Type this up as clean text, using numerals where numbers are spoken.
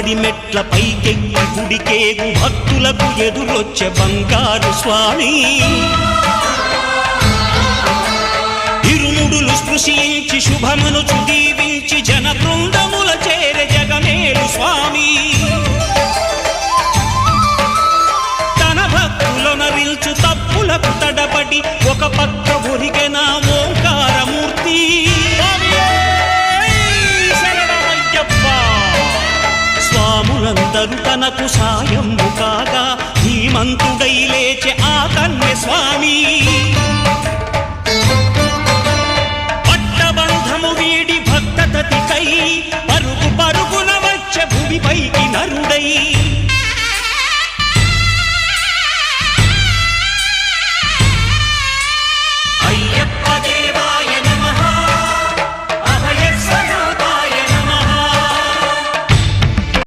10 మెట్ల పైకెక్కి గుడికేగు భక్తులకు ఎదురొచ్చే బంగారు స్వామి ఇరుముడులు స్పృశించి శుభమనుచు దీవించి జన బృందముల చేరే జగమేలు స్వామి తన భక్తులొనరిల్చు తప్పులకు తడబడి ఒక పక్క ఒరిగెన ఓంకారమూర్తి స్వాములందరూ తనకు సాయము కాగా ధీమంతుడై లేచె ఆ కన్య స్వామి పట్టబంధము వీడి భక్తతతికై పరుగు పరుగున వచ్చె భూమిపైకి నరుడై